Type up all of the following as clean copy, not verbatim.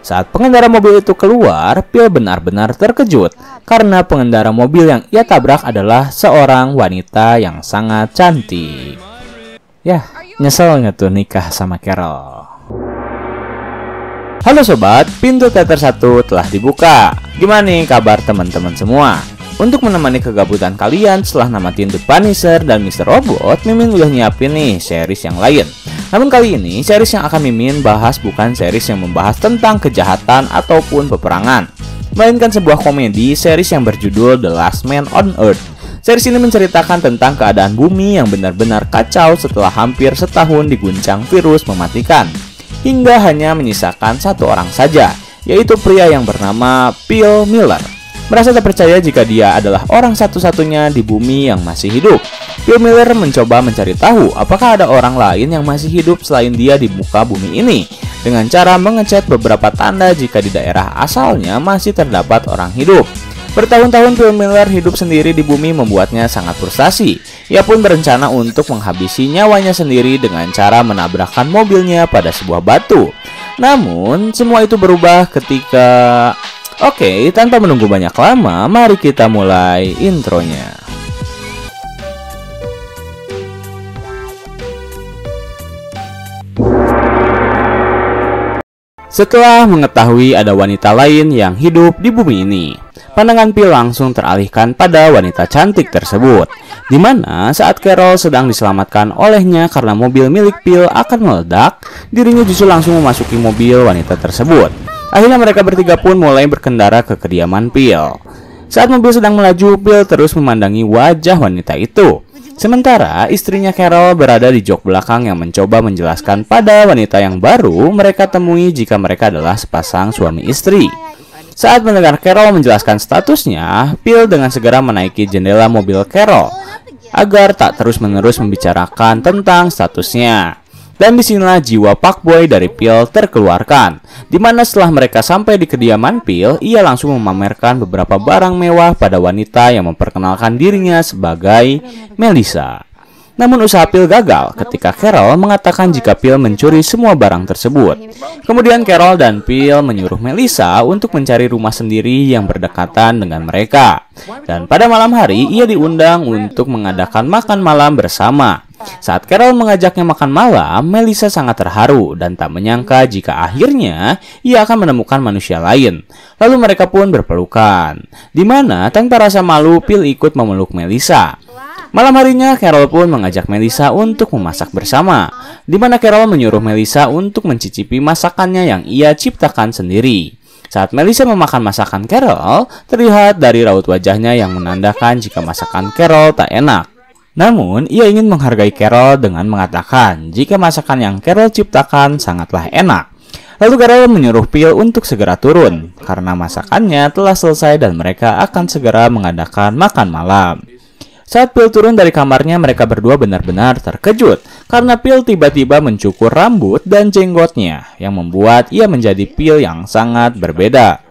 Saat pengendara mobil itu keluar, Phil benar-benar terkejut karena pengendara mobil yang ia tabrak adalah seorang wanita yang sangat cantik. Yah, nyesel nggak tuh nikah sama Carol? Halo sobat, pintu teater 1 telah dibuka. Gimana nih kabar teman-teman semua? Untuk menemani kegabutan kalian setelah namatin The Punisher dan Mr. Robot, Mimin udah nyiapin nih series yang lain. Namun kali ini, series yang akan Mimin bahas bukan series yang membahas tentang kejahatan ataupun peperangan, melainkan sebuah komedi series yang berjudul The Last Man on Earth. Series ini menceritakan tentang keadaan bumi yang benar-benar kacau setelah hampir setahun diguncang virus mematikan, hingga hanya menyisakan satu orang saja, yaitu pria yang bernama Phil Miller. Merasa tak percaya jika dia adalah orang satu-satunya di bumi yang masih hidup, Phil Miller mencoba mencari tahu apakah ada orang lain yang masih hidup selain dia di muka bumi ini, dengan cara mengecek beberapa tanda jika di daerah asalnya masih terdapat orang hidup. Bertahun-tahun Phil Miller hidup sendiri di bumi membuatnya sangat frustasi. Ia pun berencana untuk menghabisi nyawanya sendiri dengan cara menabrakkan mobilnya pada sebuah batu. Namun, semua itu berubah ketika... Oke, tanpa menunggu banyak lama, mari kita mulai intronya. Setelah mengetahui ada wanita lain yang hidup di bumi ini, pandangan Phil langsung teralihkan pada wanita cantik tersebut, di mana saat Carol sedang diselamatkan olehnya karena mobil milik Phil akan meledak, dirinya justru langsung memasuki mobil wanita tersebut. Akhirnya mereka bertiga pun mulai berkendara ke kediaman Phil. Saat mobil sedang melaju, Phil terus memandangi wajah wanita itu. Sementara istrinya Carol berada di jok belakang yang mencoba menjelaskan pada wanita yang baru mereka temui jika mereka adalah sepasang suami istri. Saat mendengar Carol menjelaskan statusnya, Phil dengan segera menaiki jendela mobil Carol agar tak terus-menerus membicarakan tentang statusnya. Dan disinilah jiwa fuckboy dari Phil terkeluarkan, dimana setelah mereka sampai di kediaman Phil, ia langsung memamerkan beberapa barang mewah pada wanita yang memperkenalkan dirinya sebagai Melissa. Namun usaha Phil gagal ketika Carol mengatakan jika Phil mencuri semua barang tersebut. Kemudian Carol dan Phil menyuruh Melissa untuk mencari rumah sendiri yang berdekatan dengan mereka. Dan pada malam hari ia diundang untuk mengadakan makan malam bersama. Saat Carol mengajaknya makan malam, Melissa sangat terharu dan tak menyangka jika akhirnya ia akan menemukan manusia lain. Lalu mereka pun berpelukan, di mana tanpa rasa malu Phil ikut memeluk Melissa. Malam harinya, Carol pun mengajak Melissa untuk memasak bersama, di mana Carol menyuruh Melissa untuk mencicipi masakannya yang ia ciptakan sendiri. Saat Melissa memakan masakan Carol, terlihat dari raut wajahnya yang menandakan jika masakan Carol tak enak. Namun, ia ingin menghargai Carol dengan mengatakan jika masakan yang Carol ciptakan sangatlah enak. Lalu Carol menyuruh Phil untuk segera turun, karena masakannya telah selesai dan mereka akan segera mengadakan makan malam. Saat Phil turun dari kamarnya, mereka berdua benar-benar terkejut karena Phil tiba-tiba mencukur rambut dan jenggotnya yang membuat ia menjadi Phil yang sangat berbeda.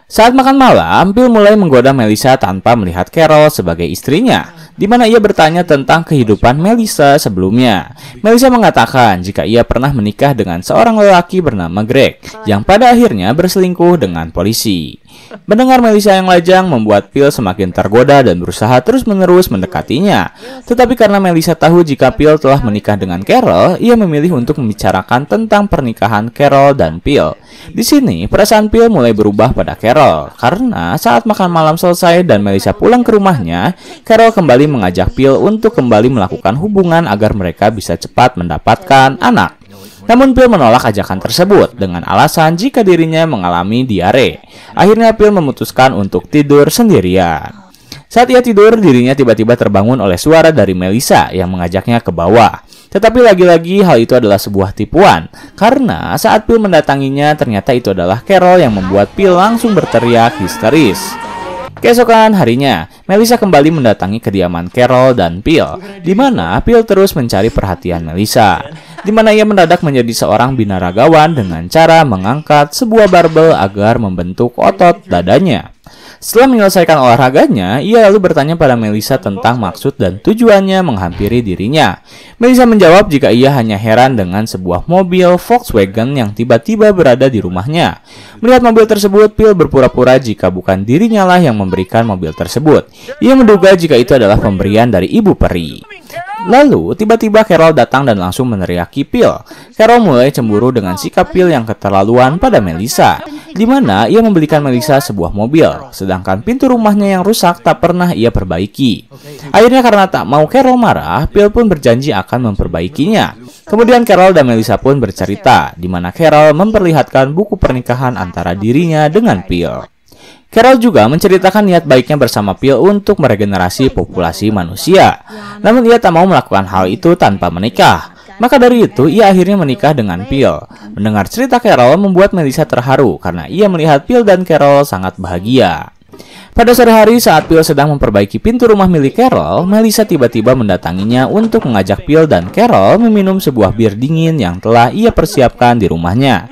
Saat makan malam, Phil mulai menggoda Melissa tanpa melihat Carol sebagai istrinya, di mana ia bertanya tentang kehidupan Melissa sebelumnya. Melissa mengatakan jika ia pernah menikah dengan seorang lelaki bernama Greg yang pada akhirnya berselingkuh dengan polisi. Mendengar Melissa yang lajang membuat Phil semakin tergoda dan berusaha terus-menerus mendekatinya. Tetapi karena Melissa tahu jika Phil telah menikah dengan Carol, ia memilih untuk membicarakan tentang pernikahan Carol dan Phil. Di sini, perasaan Phil mulai berubah pada Carol, karena saat makan malam selesai dan Melissa pulang ke rumahnya, Carol kembali mengajak Phil untuk kembali melakukan hubungan agar mereka bisa cepat mendapatkan anak. Namun Phil menolak ajakan tersebut dengan alasan jika dirinya mengalami diare. Akhirnya Phil memutuskan untuk tidur sendirian. Saat ia tidur, dirinya tiba-tiba terbangun oleh suara dari Melissa yang mengajaknya ke bawah. Tetapi lagi-lagi hal itu adalah sebuah tipuan, karena saat Phil mendatanginya ternyata itu adalah Carol yang membuat Phil langsung berteriak histeris. Keesokan harinya, Melissa kembali mendatangi kediaman Carol dan Phil, di mana Phil terus mencari perhatian Melissa, di mana ia mendadak menjadi seorang binaragawan dengan cara mengangkat sebuah barbel agar membentuk otot dadanya. Setelah menyelesaikan olahraganya, ia lalu bertanya pada Melissa tentang maksud dan tujuannya menghampiri dirinya. Melissa menjawab jika ia hanya heran dengan sebuah mobil Volkswagen yang tiba-tiba berada di rumahnya. Melihat mobil tersebut, Phil berpura-pura jika bukan dirinya lah yang memberikan mobil tersebut. Ia menduga jika itu adalah pemberian dari ibu peri. Lalu, tiba-tiba Carol datang dan langsung meneriaki Phil. Carol mulai cemburu dengan sikap Phil yang keterlaluan pada Melissa, di mana ia membelikan Melissa sebuah mobil, sedangkan pintu rumahnya yang rusak tak pernah ia perbaiki. Akhirnya karena tak mau Carol marah, Phil pun berjanji akan memperbaikinya. Kemudian Carol dan Melissa pun bercerita, di mana Carol memperlihatkan buku pernikahan antara dirinya dengan Phil. Carol juga menceritakan niat baiknya bersama Phil untuk meregenerasi populasi manusia. Namun ia tak mau melakukan hal itu tanpa menikah. Maka dari itu ia akhirnya menikah dengan Phil. Mendengar cerita Carol membuat Melissa terharu karena ia melihat Phil dan Carol sangat bahagia. Pada sore hari saat Phil sedang memperbaiki pintu rumah milik Carol, Melissa tiba-tiba mendatanginya untuk mengajak Phil dan Carol meminum sebuah bir dingin yang telah ia persiapkan di rumahnya.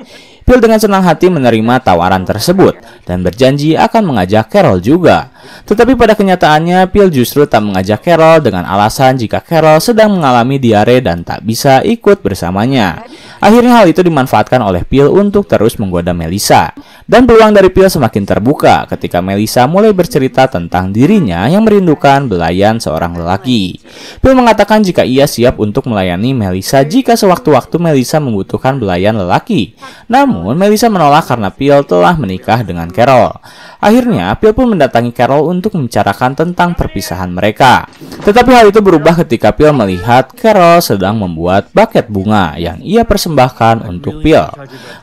Phil dengan senang hati menerima tawaran tersebut dan berjanji akan mengajak Carol juga. Tetapi pada kenyataannya, Phil justru tak mengajak Carol dengan alasan jika Carol sedang mengalami diare dan tak bisa ikut bersamanya. Akhirnya hal itu dimanfaatkan oleh Phil untuk terus menggoda Melissa. Dan peluang dari Phil semakin terbuka ketika Melissa mulai bercerita tentang dirinya yang merindukan belayan seorang lelaki. Phil mengatakan jika ia siap untuk melayani Melissa jika sewaktu-waktu Melissa membutuhkan belayan lelaki. Namun, Melissa menolak karena Phil telah menikah dengan Carol. Akhirnya, Phil pun mendatangi Carol untuk membicarakan tentang perpisahan mereka. Tetapi hal itu berubah ketika Phil melihat Carol sedang membuat buket bunga yang ia persembahkan untuk Phil.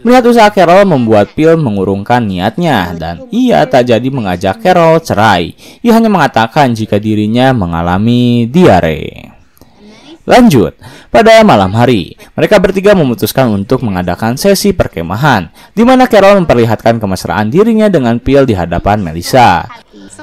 Melihat usaha Carol membuat Phil mengurungkan niatnya dan ia tak jadi mengajak Carol cerai. Ia hanya mengatakan jika dirinya mengalami diare. Lanjut, pada malam hari, mereka bertiga memutuskan untuk mengadakan sesi perkemahan, di mana Carol memperlihatkan kemesraan dirinya dengan Phil di hadapan Melissa.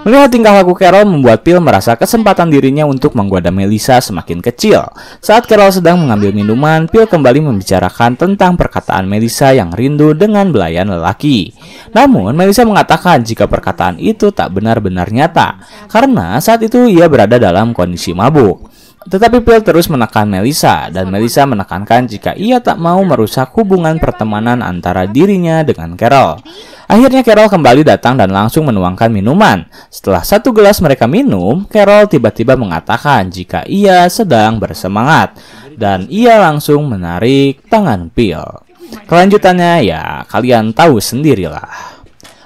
Melihat tingkah laku Carol membuat Phil merasa kesempatan dirinya untuk menggoda Melissa semakin kecil. Saat Carol sedang mengambil minuman, Phil kembali membicarakan tentang perkataan Melissa yang rindu dengan belayan lelaki. Namun, Melissa mengatakan jika perkataan itu tak benar-benar nyata, karena saat itu ia berada dalam kondisi mabuk. Tetapi Phil terus menekan Melissa, dan Melissa menekankan jika ia tak mau merusak hubungan pertemanan antara dirinya dengan Carol. Akhirnya Carol kembali datang dan langsung menuangkan minuman. Setelah satu gelas mereka minum, Carol tiba-tiba mengatakan jika ia sedang bersemangat, dan ia langsung menarik tangan Phil. Kelanjutannya ya kalian tahu sendirilah.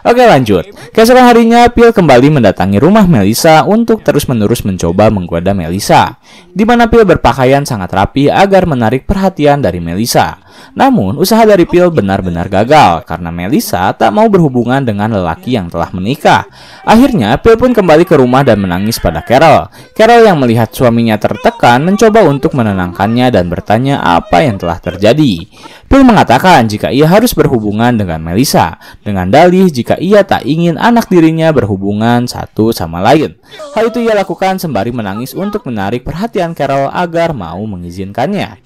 Oke lanjut, keesokan harinya Phil kembali mendatangi rumah Melissa untuk terus-menerus mencoba menggoda Melissa, di mana Phil berpakaian sangat rapi agar menarik perhatian dari Melissa. Namun, usaha dari Phil benar-benar gagal karena Melissa tak mau berhubungan dengan lelaki yang telah menikah. Akhirnya, Phil pun kembali ke rumah dan menangis pada Carol. Carol yang melihat suaminya tertekan mencoba untuk menenangkannya dan bertanya apa yang telah terjadi. Phil mengatakan jika ia harus berhubungan dengan Melissa, dengan dalih jika ia tak ingin anak dirinya berhubungan satu sama lain. Hal itu ia lakukan sembari menangis untuk menarik perhatian Carol agar mau mengizinkannya.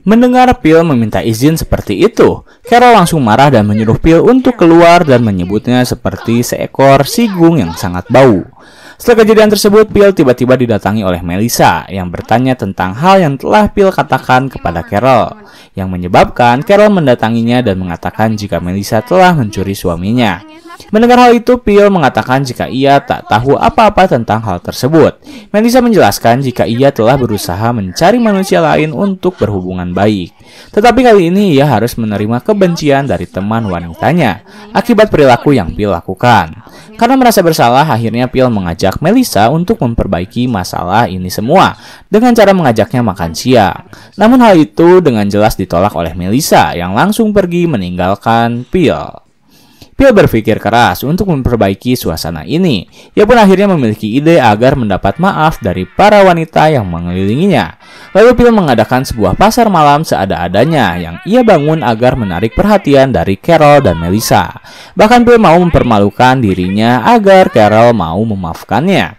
Mendengar Phil meminta izin seperti itu, Carol langsung marah dan menyuruh Phil untuk keluar dan menyebutnya seperti seekor sigung yang sangat bau. Setelah kejadian tersebut, Phil tiba-tiba didatangi oleh Melissa yang bertanya tentang hal yang telah Phil katakan kepada Carol, yang menyebabkan Carol mendatanginya dan mengatakan jika Melissa telah mencuri suaminya. Mendengar hal itu, Phil mengatakan jika ia tak tahu apa-apa tentang hal tersebut. Melissa menjelaskan jika ia telah berusaha mencari manusia lain untuk berhubungan baik. Tetapi kali ini ia harus menerima kebencian dari teman wanitanya akibat perilaku yang Phil lakukan. Karena merasa bersalah, akhirnya Phil mengajak Melissa untuk memperbaiki masalah ini semua dengan cara mengajaknya makan siang. Namun hal itu dengan jelas ditolak oleh Melissa yang langsung pergi meninggalkan Phil. Phil berpikir keras untuk memperbaiki suasana ini. Ia pun akhirnya memiliki ide agar mendapat maaf dari para wanita yang mengelilinginya. Lalu Phil mengadakan sebuah pasar malam seada-adanya yang ia bangun agar menarik perhatian dari Carol dan Melissa. Bahkan Phil mau mempermalukan dirinya agar Carol mau memaafkannya.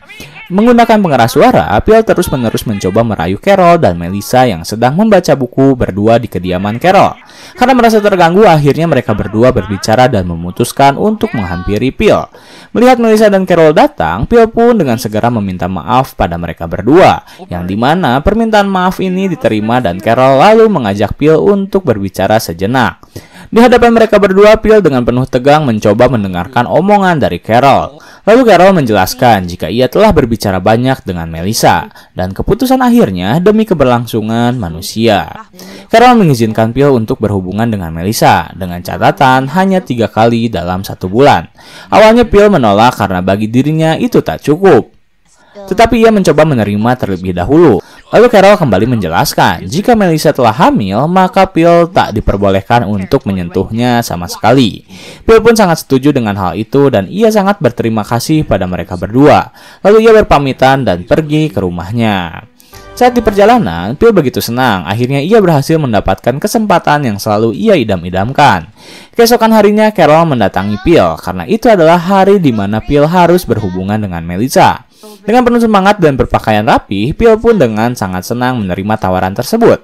Menggunakan pengeras suara, Phil terus-menerus mencoba merayu Carol dan Melissa yang sedang membaca buku berdua di kediaman Carol. Karena merasa terganggu, akhirnya mereka berdua berbicara dan memutuskan untuk menghampiri Phil. Melihat Melissa dan Carol datang, Phil pun dengan segera meminta maaf pada mereka berdua, yang dimana permintaan maaf ini diterima dan Carol lalu mengajak Phil untuk berbicara sejenak. Di hadapan mereka berdua, Phil dengan penuh tegang mencoba mendengarkan omongan dari Carol. Lalu Carol menjelaskan jika ia telah berbicara banyak dengan Melissa dan keputusan akhirnya demi keberlangsungan manusia. Carol mengizinkan Phil untuk berhubungan dengan Melissa dengan catatan hanya 3 kali dalam 1 bulan. Awalnya Phil menolak karena bagi dirinya itu tak cukup. Tetapi ia mencoba menerima terlebih dahulu. Lalu Carol kembali menjelaskan, jika Melissa telah hamil, maka Phil tak diperbolehkan untuk menyentuhnya sama sekali. Phil pun sangat setuju dengan hal itu dan ia sangat berterima kasih pada mereka berdua. Lalu ia berpamitan dan pergi ke rumahnya. Saat di perjalanan, Phil begitu senang. Akhirnya ia berhasil mendapatkan kesempatan yang selalu ia idam-idamkan. Keesokan harinya, Carol mendatangi Phil karena itu adalah hari di mana Phil harus berhubungan dengan Melissa. Dengan penuh semangat dan berpakaian rapi, Phil pun dengan sangat senang menerima tawaran tersebut.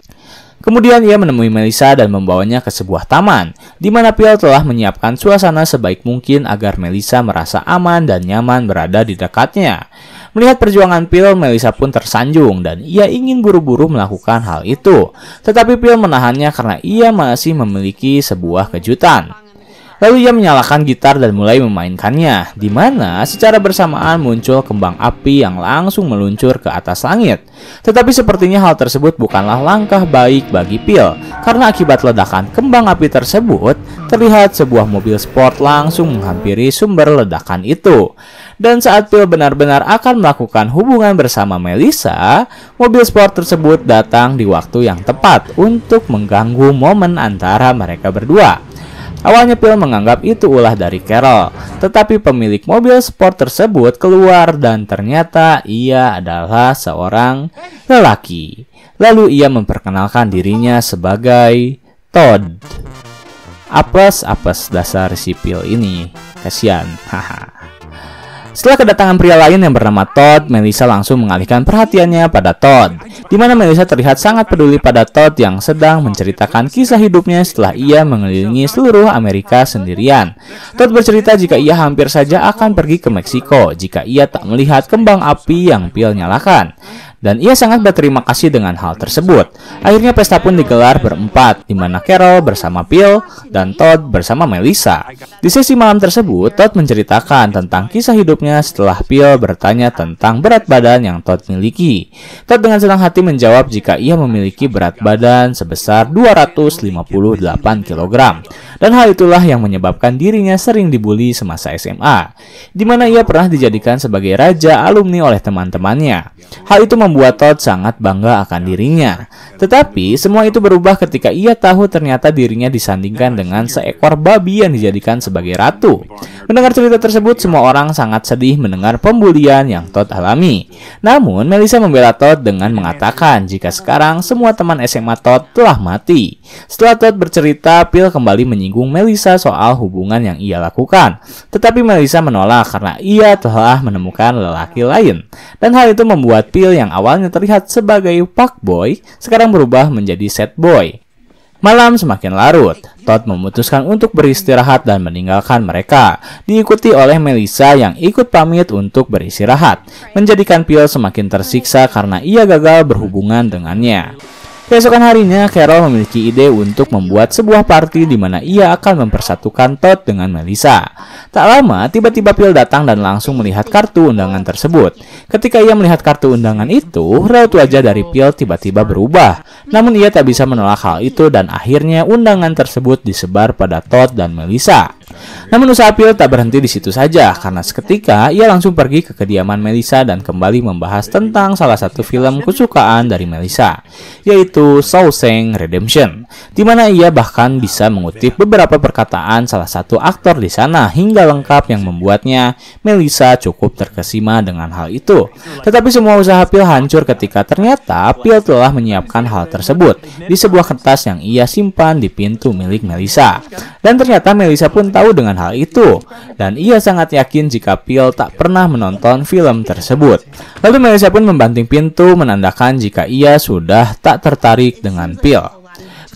Kemudian ia menemui Melissa dan membawanya ke sebuah taman, di mana Phil telah menyiapkan suasana sebaik mungkin agar Melissa merasa aman dan nyaman berada di dekatnya. Melihat perjuangan Phil, Melissa pun tersanjung dan ia ingin buru-buru melakukan hal itu. Tetapi Phil menahannya karena ia masih memiliki sebuah kejutan. Lalu ia menyalakan gitar dan mulai memainkannya, di mana secara bersamaan muncul kembang api yang langsung meluncur ke atas langit. Tetapi sepertinya hal tersebut bukanlah langkah baik bagi Phil, karena akibat ledakan kembang api tersebut, terlihat sebuah mobil sport langsung menghampiri sumber ledakan itu. Dan saat Phil benar-benar akan melakukan hubungan bersama Melissa, mobil sport tersebut datang di waktu yang tepat untuk mengganggu momen antara mereka berdua. Awalnya Phil menganggap itu ulah dari Carol, tetapi pemilik mobil sport tersebut keluar dan ternyata ia adalah seorang lelaki. Lalu ia memperkenalkan dirinya sebagai Todd. Apes dasar si Phil ini, kasihan. Haha. Setelah kedatangan pria lain yang bernama Todd, Melissa langsung mengalihkan perhatiannya pada Todd, di mana Melissa terlihat sangat peduli pada Todd yang sedang menceritakan kisah hidupnya setelah ia mengelilingi seluruh Amerika sendirian. Todd bercerita jika ia hampir saja akan pergi ke Meksiko jika ia tak melihat kembang api yang Phil nyalakan. Dan ia sangat berterima kasih dengan hal tersebut. Akhirnya pesta pun digelar berempat, di mana Carol bersama Phil dan Todd bersama Melissa. Di sesi malam tersebut, Todd menceritakan tentang kisah hidupnya setelah Phil bertanya tentang berat badan yang Todd miliki. Todd dengan senang hati menjawab jika ia memiliki berat badan sebesar 258 kg. Dan hal itulah yang menyebabkan dirinya sering dibully semasa SMA, di mana ia pernah dijadikan sebagai raja alumni oleh teman-temannya. Hal itu membuat Todd sangat bangga akan dirinya. Tetapi semua itu berubah ketika ia tahu ternyata dirinya disandingkan dengan seekor babi yang dijadikan sebagai ratu. Mendengar cerita tersebut, semua orang sangat sedih mendengar pembulian yang Todd alami. Namun, Melissa membela Todd dengan mengatakan jika sekarang semua teman SMA Todd telah mati. Setelah Todd bercerita, Phil kembali menyinggung Melissa soal hubungan yang ia lakukan. Tetapi Melissa menolak karena ia telah menemukan lelaki lain. Dan hal itu membuat Phil yang awalnya terlihat sebagai fuckboy sekarang berubah menjadi sad boy. Malam semakin larut, Todd memutuskan untuk beristirahat dan meninggalkan mereka, diikuti oleh Melissa yang ikut pamit untuk beristirahat, menjadikan Phil semakin tersiksa karena ia gagal berhubungan dengannya. Keesokan harinya, Carol memiliki ide untuk membuat sebuah party di mana ia akan mempersatukan Todd dengan Melissa. Tak lama, tiba-tiba Phil datang dan langsung melihat kartu undangan tersebut. Ketika ia melihat kartu undangan itu, raut wajah dari Phil tiba-tiba berubah. Namun ia tak bisa menolak hal itu dan akhirnya undangan tersebut disebar pada Todd dan Melissa. Namun usaha Phil tak berhenti di situ saja, karena seketika ia langsung pergi ke kediaman Melissa dan kembali membahas tentang salah satu film kesukaan dari Melissa, yaitu yaitu Shawshank Redemption, di mana ia bahkan bisa mengutip beberapa perkataan salah satu aktor di sana hingga lengkap yang membuatnya Melissa cukup terkesima dengan hal itu. Tetapi semua usaha Phil hancur ketika ternyata Phil telah menyiapkan hal tersebut di sebuah kertas yang ia simpan di pintu milik Melissa. Dan ternyata Melissa pun tahu dengan hal itu, dan ia sangat yakin jika Phil tak pernah menonton film tersebut. Lalu Melissa pun membanting pintu menandakan jika ia sudah tak tertarik dengan Phil.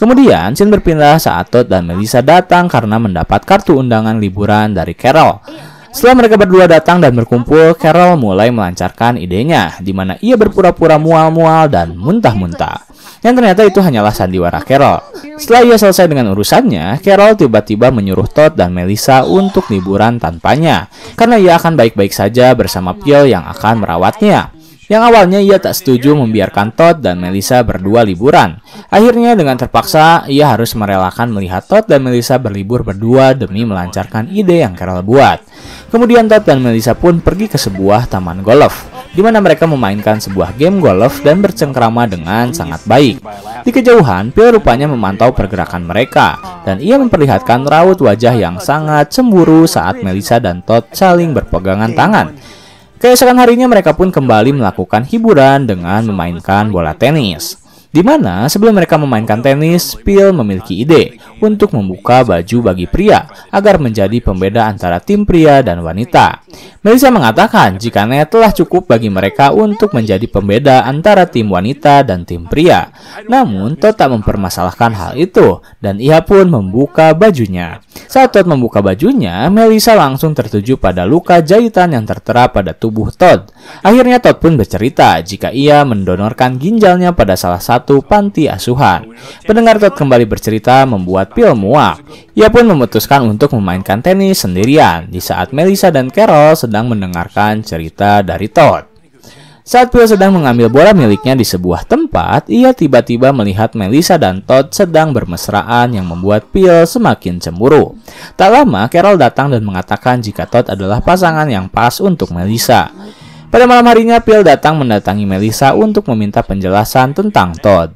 Kemudian scene berpindah saat Todd dan Melissa datang karena mendapat kartu undangan liburan dari Carol. Setelah mereka berdua datang dan berkumpul, Carol mulai melancarkan idenya, di mana ia berpura-pura mual-mual dan muntah-muntah. Yang ternyata itu hanyalah sandiwara Carol. Setelah ia selesai dengan urusannya, Carol tiba-tiba menyuruh Todd dan Melissa untuk liburan tanpanya, karena ia akan baik-baik saja bersama Phil yang akan merawatnya. Yang awalnya ia tak setuju membiarkan Todd dan Melissa berdua liburan. Akhirnya dengan terpaksa ia harus merelakan melihat Todd dan Melissa berlibur berdua demi melancarkan ide yang Carol buat. Kemudian Todd dan Melissa pun pergi ke sebuah taman golf, di mana mereka memainkan sebuah game golf dan bercengkrama dengan sangat baik. Di kejauhan, Phil rupanya memantau pergerakan mereka, dan ia memperlihatkan raut wajah yang sangat cemburu saat Melissa dan Todd saling berpegangan tangan. Keesokan harinya mereka pun kembali melakukan hiburan dengan memainkan bola tenis. Di mana sebelum mereka memainkan tenis, Phil memiliki ide untuk membuka baju bagi pria agar menjadi pembeda antara tim pria dan wanita. Melissa mengatakan jika telah cukup bagi mereka untuk menjadi pembeda antara tim wanita dan tim pria. Namun Todd tak mempermasalahkan hal itu dan ia pun membuka bajunya. Saat Todd membuka bajunya, Melissa langsung tertuju pada luka jahitan yang tertera pada tubuh Todd. Akhirnya Todd pun bercerita jika ia mendonorkan ginjalnya pada salah satu panti asuhan. Pendengar Todd kembali bercerita membuat Phil muak. Ia pun memutuskan untuk memainkan tenis sendirian di saat Melissa dan Carol sedang mendengarkan cerita dari Todd. Saat Phil sedang mengambil bola miliknya di sebuah tempat, ia tiba-tiba melihat Melissa dan Todd sedang bermesraan yang membuat Phil semakin cemburu. Tak lama, Carol datang dan mengatakan jika Todd adalah pasangan yang pas untuk Melissa. Pada malam harinya, Phil datang mendatangi Melissa untuk meminta penjelasan tentang Todd.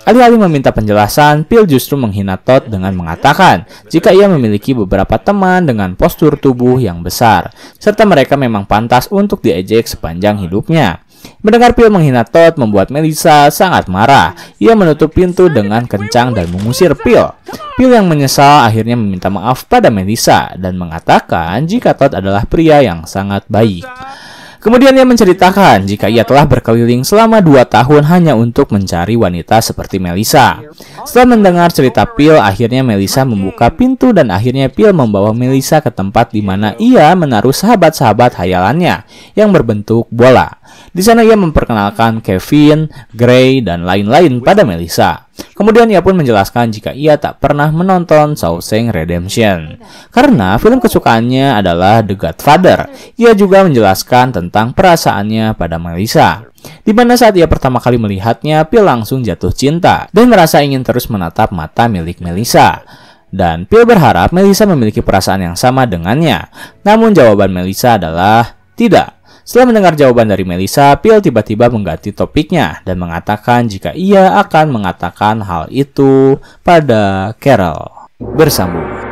Alih-alih meminta penjelasan, Phil justru menghina Todd dengan mengatakan jika ia memiliki beberapa teman dengan postur tubuh yang besar, serta mereka memang pantas untuk diejek sepanjang hidupnya. Mendengar Phil menghina Todd membuat Melissa sangat marah. Ia menutup pintu dengan kencang dan mengusir Phil. Phil yang menyesal akhirnya meminta maaf pada Melissa dan mengatakan jika Todd adalah pria yang sangat baik. Kemudian ia menceritakan jika ia telah berkeliling selama 2 tahun hanya untuk mencari wanita seperti Melissa. Setelah mendengar cerita Phil, akhirnya Melissa membuka pintu dan akhirnya Phil membawa Melissa ke tempat di mana ia menaruh sahabat-sahabat hayalannya yang berbentuk bola. Di sana ia memperkenalkan Kevin, Gray, dan lain-lain pada Melissa. Kemudian ia pun menjelaskan jika ia tak pernah menonton Shawshank Redemption karena film kesukaannya adalah The Godfather. Ia juga menjelaskan tentang perasaannya pada Melissa, di mana saat ia pertama kali melihatnya, Phil langsung jatuh cinta dan merasa ingin terus menatap mata milik Melissa. Dan Phil berharap Melissa memiliki perasaan yang sama dengannya. Namun jawaban Melissa adalah tidak. Setelah mendengar jawaban dari Melissa, Phil tiba-tiba mengganti topiknya dan mengatakan jika ia akan mengatakan hal itu pada Carol. Bersambung.